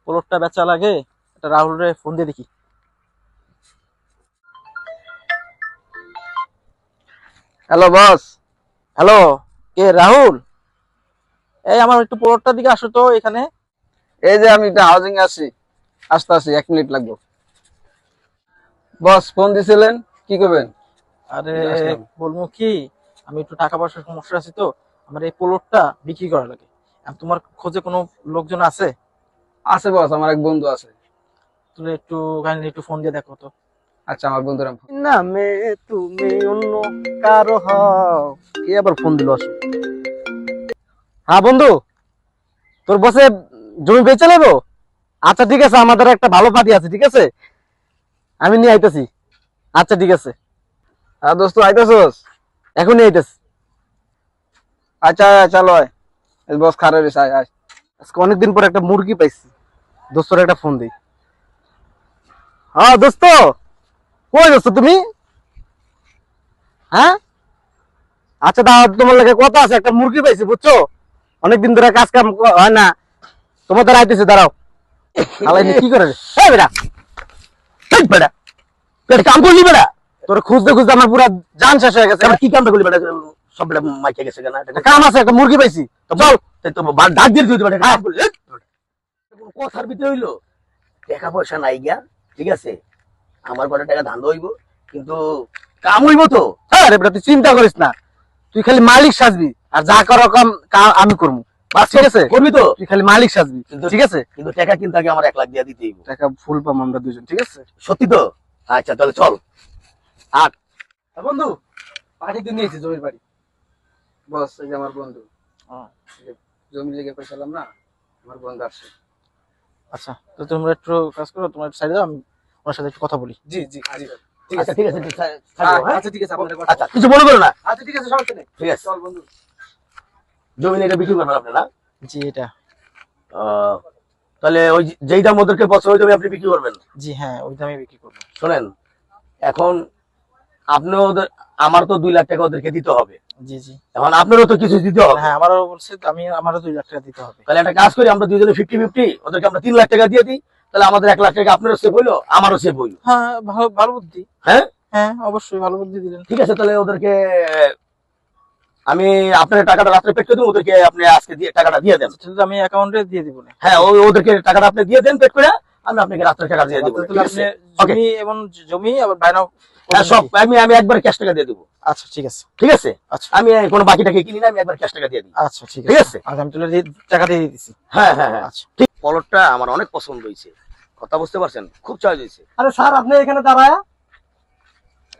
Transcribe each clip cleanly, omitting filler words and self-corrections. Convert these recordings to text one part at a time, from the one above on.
পোলটটা বেচা লাগে, এটা রাহুলরে ফোন দিয়ে দেখি। Hello boss. হ্যালো, কে? রাহুল? এই আমার একটু পোলটটার দিকে আসো তো এখানে। এই যে আমি একটা হাউজিং আছি, আসতে আসি 1 মিনিট লাগবে। বস ফোন দিছিলেন, কি করবেন? আরে এই যে আসলাম। বলবো কি, আমি একটু টাকা পয়সার সমস্যা আছে তো, আমার এই পোলটটা বিক্রি করা লাগে। তোমার খোঁজে কোনো লোকজন আছে? আছে বস, আমার এক বন্ধু আছে। তুমি একটু কাইন্ডলি একটু ফোন দিয়ে দেখো তো। আচ্ছা, আমার বন্ধুরা নামে তুমি অন্য কারো হও। কে আবার ফোন দিল? আসো। হ্যাঁ বন্ধু, তোর বসে জমি বেচে নেবো? আচ্ছা ঠিক আছে, আমাদের একটা ভালো পার্টি আছে, ঠিক আছে আমি নিয়ে আইতেছি। আচ্ছা ঠিক আছে, হ্যাঁ দোস্ত, আইতাছস? এখনই আইতেছি। আচ্ছা চলো আয়। এই বস খারে রে, আয় আয়। আজকে অনেকদিন পর একটা মুরগি পাইছি, দোস্তর একটা ফোন দিই। হ্যাঁ দোস্ত, কই দোস্ত তুমি? হ্যাঁ আচ্ছা দাও, তোমার লাগে কথা আছে, একটা মুরগি পাইছি বুঝছো, অনেকদিন ধরে কাজ কাম হয় না, তোমার দ্বারা আইতেছে, দাঁড়াও। আলাই নি কি করে রে? এই বেটা, এই বেটা, তুই কাম করলি বেটা? তোর খুঁজতে খুঁজতে আমার পুরা জান শেষ হয়ে গেছে। কি কামটা করলি বেটা? সব বেটা মাইকে গেছে কেন? কাম আছে, একটা মুরগি পাইছি, চল। তো ডাক দিয়ে তুই বেটা কাম করলি? কথার ভিতরে হইলো টাকা পয়সা নাই গিয়া, ঠিক আছে, আমার ঘরে টাকা ধান হইব, কিন্তু কাম হইব তো। আরে বেটা তুই চিন্তা করিস না, তুই খালি মালিক সাজবি, আর যা কর কাম আমি করবো, বাস ঠিক আছে? করবি তো? তুই খালি মালিক সাজবি, ঠিক আছে? কিন্তু টাকা কিন্তু আগে আমার 1 লাখ দিয়ে দিতে হইব। টাকা ফুল পাম আমরা দুজন, ঠিক আছে? সত্যি তো? আচ্ছা তাহলে চল। আর বন্ধু, পার্টি তো নিয়েছি জমির বাড়ি। বস এই যে আমার বন্ধু, এই যে জমি লেগে কইছিলাম না, আমার বন্ধু আসছে। আচ্ছা তো তোমরা একটু কাজ করো, তোমার সাইডে দাও, আমি ওনার সাথে একটু কথা বলি। জি জি জি। আচ্ছা ঠিক আছে, থাকবো, হ্যাঁ? আচ্ছা ঠিক আছে, আপনাদের আচ্ছা কিছু মনে করো না। আচ্ছা ঠিক আছে, সমস্যা নেই। ঠিক আছে, চল বন্ধু। জমি এটা বিক্রি করবেন আপনি না? জি এটা, তাহলে ওই যেই দাম ওদেরকে পছন্দ ওই দামে আপনি বিক্রি করবেন। জি হ্যাঁ ওই দামে বিক্রি করবো। শোনেন, এখন আপনি ওদের, আমার তো 2 লাখ টাকা ওদেরকে দিতে হবে, জি জি এখন আপনারও তো কিছু দিতে হবে। হ্যাঁ, আমারও বলছে তো, আমারও 2 লাখ টাকা দিতে হবে। তাহলে একটা কাজ করি, আমরা দুজনে 50-50, ওদেরকে আমরা 3 লাখ টাকা দিয়ে দিই, তাহলে আমাদের 1 লাখ টাকা আপনারও সেভ হইলো, আমারও সেভ হইলো। হ্যাঁ ভালো ভালো বুদ্ধি। হ্যাঁ হ্যাঁ অবশ্যই ভালো বুদ্ধি দিলেন। ঠিক আছে, তাহলে ওদেরকে আমি আপনার টাকাটা রাত্রে পেড করে দেবো, ওদেরকে আপনি আজকে দিয়ে টাকাটা দিয়ে দেন। সেটা তো আমি অ্যাকাউন্টে দিয়ে দিব না। হ্যাঁ ওদেরকে টাকাটা আপনি দিয়ে দেন পেড করে, আমি আপনাকে রাত্রে টাকা দিয়ে দেবো। ঠিক আছে? Okay. জমি এবং জমি আবার বায়না হ্যাঁ সব আমি একবার ক্যাশ টাকা দিয়ে দেবো। আচ্ছা ঠিক আছে। ঠিক আছে, আচ্ছা আমি কোনো বাকি টাকা কিনি না, আমি একবার ক্যাশ টাকা দিয়ে দিই। আচ্ছা ঠিক ঠিক আছে। আছে? আচ্ছা আমি তুলে টাকা দিয়ে দিতেছি। হ্যাঁ হ্যাঁ হ্যাঁ আচ্ছা ঠিক। পলটটা আমার অনেক পছন্দ হয়েছে, কথা বুঝতে পারছেন, খুব চয়েস হয়েছে। আরে স্যার, আপনি এখানে দাঁড়ায়?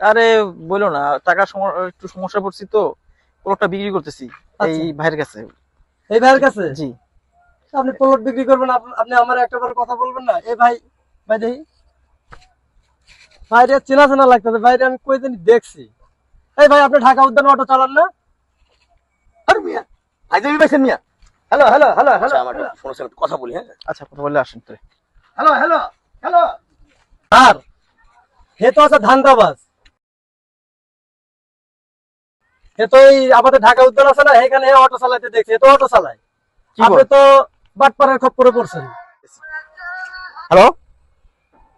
আরে বলো না, টাকা একটু সমস্যা পড়ছি তো, প্লটটা বিক্রি করতেছি এই ভাইয়ের কাছে। এই ভাইয়ের কাছে? জি। আপনি প্লট বিক্রি করবেন, আপনি আমার একটাবার কথা বলবেন না? এই ভাই, ভাই দেখি ভাইরে চেনা চেনা লাগতেছে, ভাইরে আমি কই দিন দেখছি। এই ভাই, আপনি ঢাকা উদ্যান অটো চালান না? আরে মিয়া, আইজাবি পাইছেন মিয়া? হ্যালো হ্যালো হ্যালো হ্যালো আচ্ছা আমার ফোনের সাথে কথা বলি। হ্যাঁ আচ্ছা কথা বলে আসেন তো। হ্যালো হ্যালো হ্যালো স্যার, হে তো আছে ধান্দাবাজ। হে তো এই আমাদের ঢাকা উদ্যান আছে না, এখানে অটো চালাইতে দেখছি, এ তো অটো চালায়। কি আপনি তো বাটপাড়ার খপ্পরে পড়ছেন। হ্যালো,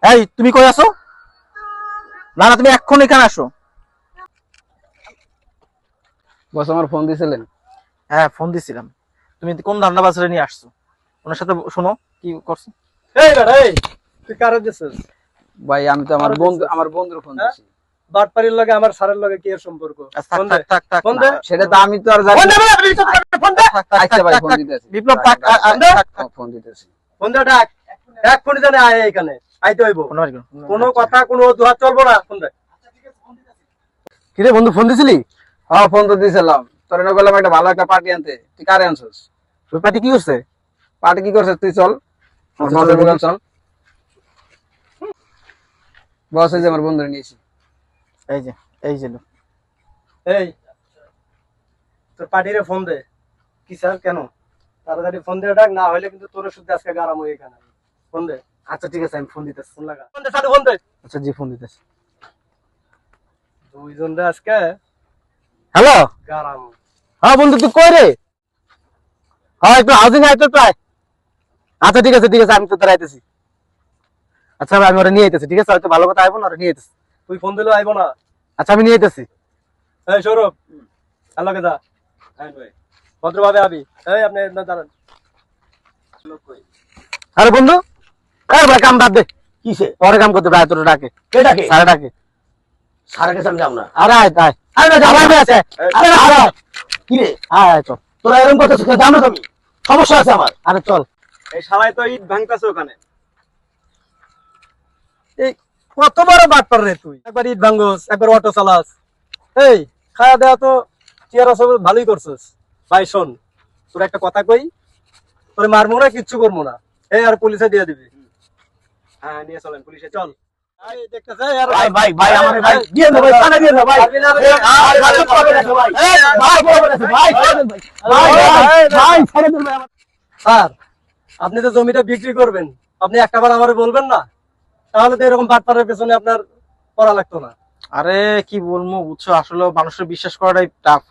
এই তুমি কই আছো? না না, তুমি এখন এখানে আসো। বস আমার ফোন দিছিলেন? হ্যাঁ ফোন দিছিলাম। তুমি কোন ধান্দা বাজারে নিয়ে আসছো? ওনার সাথে শোনো কি করছো। এই বেটা, এই তুই কারে দিছিস? ভাই আমি তো আমার বন্ধুর ফোন দিছি। বাটপাড়ির লগে আমার স্যারের লগে কি এর সম্পর্ক? ফোন দে, ফোন দে। সেটা তো আমি তো আর জানি না। আচ্ছা ভাই, ফোন দিতেছি। বিপ্লব থাক, ফোন দিতেছি। ফোন দে, ডাক। এক্ষুনি জানে আয় এখানে আইতে হইব। কোনো কথা কোনো অজুহাত চলবো না। ফোন দে। কিরে বন্ধু, ফোন দিছিলি? হ্যাঁ ফোন তো দিছিলাম, তোর না বললাম একটা ভালো একটা পার্টি আনতে, তুই কারে আনছস? ওই পার্টি কি করছে? পার্টি কি করছিস তুই? চল আমার বন্ধুর দোকান চল। বস এই যে আমার বন্ধুরে নিয়েছি। এই যে এই যে লোক। এই তোর পার্টিরে ফোন দে। কি স্যার কেন? তাড়াতাড়ি ফোন দিয়ে ডাক, না হলে কিন্তু তোর শুদ্ধ আজকে গারাম হয়ে এখানে। ফোন দে। আচ্ছা ঠিক আছে, আমি ফোন দিতেছি। ফোন লাগা। ফোন দে, সাথে ফোন দে। আচ্ছা জি ফোন দিতেছি। দুইজন রে আজকে হ্যালো, গারাম। হ্যাঁ বন্ধু তুই কই রে? হ্যাঁ একটু হাউজিং আইতে প্রায়। আচ্ছা ঠিক আছে আমি তো দাঁড়াইতেছি। আচ্ছা ভাই আমি ওরা নিয়ে আইতেছি, ঠিক আছে? হয়তো ভালো কথা আইবো না, ওরা নিয়ে আইতেছি। তুই ফোন দিলেও আইবো না। আচ্ছা আমি নিয়ে আইতেছি। এই সৌরভ, আল্লাহকে যা ভদ্রভাবে আবি। এই আপনি দাঁড়ান। আরে বন্ধু, আরে ভাই কাম বাদ দে, কিসে পরে কাম করতে ভাই, তোর ডাকে কে ডাকে? স্যার ডাকে। সারা কাছে আমি যাব না। আরে আয় আয়, আরে না, যাবো না। আছে আরে না, আরে কি রে আয় আয় চল। তোরা এরকম কথা শিখে জানো তুমি? সমস্যা আছে আমার। আরে চল। এই শালায় তো ইট ভাঙতাছে ওখানে। এই কত বড় বাটপার রে তুই, একবার ইট ভাঙোস, একবার অটো চালাস। এই খাওয়া দেওয়া তো চেয়ারা সব ভালোই করছিস। ভাই শোন, তোর একটা কথা কই, তোর মারবো না, কিচ্ছু করবো না। এই আর পুলিশে দিয়ে দিবি। হ্যাঁ নিয়ে চলেন পুলিশে, চল। এই দেখতেছে আর ভাই ভাই ভাই আমার ভাই দিয়ে দাও ভাই, থানা দিয়ে দাও ভাই। পারবি না রে? আর রাজত্ব করবে না ভাই। ভাই করবে না ভাই, ছেড়ে দেন ভাই। ভাই ছেড়ে দেন ভাই। স্যার, আপনি তো জমিটা বিক্রি করবেন, আপনি একটাবার আমারে বলবেন না? তাহলে তো এরকম বাটপারের পেছনে আপনার পড়া লাগতো না। আরে কি বলবো বুঝছো, আসলে মানুষের বিশ্বাস করাটাই টাফ।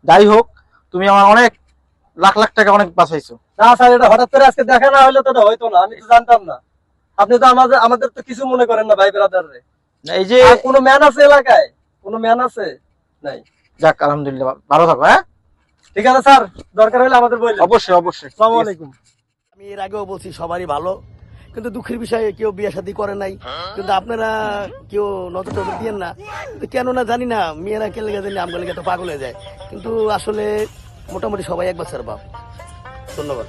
যাই হোক, তুমি আমার অনেক লাখ লাখ টাকা অনেক বাঁচাইছো। না স্যার, এটা হঠাৎ করে আজকে দেখা না হলে তো এটা হইতো না, আমি তো জানতাম না। আপনি তো আমাদের তো কিছু মনে করেন না ভাই ব্রাদার রে। এই যে আর কোনো ম্যান আছে এলাকায়? কোনো ম্যান আছে? নাই। যাক আলহামদুলিল্লাহ, ভালো থাকো। হ্যাঁ ঠিক আছে স্যার, দরকার হলে আমাদের বললেন। অবশ্যই অবশ্যই। আসসালামু আলাইকুম। আমি এর আগেও বলছি সবারই ভালো, কিন্তু দুঃখের বিষয়ে কেউ বিয়ে শাদী করে নাই। কিন্তু আপনারা কেউ নজর টজর দিয়েন না। কিন্তু কেন না জানি না, মেয়েরা কে লেগে জানি আমগুলো এত পাগল হয়ে যায়। কিন্তু আসলে মোটামুটি সবাই এক বাচ্চার বাপ। ধন্যবাদ।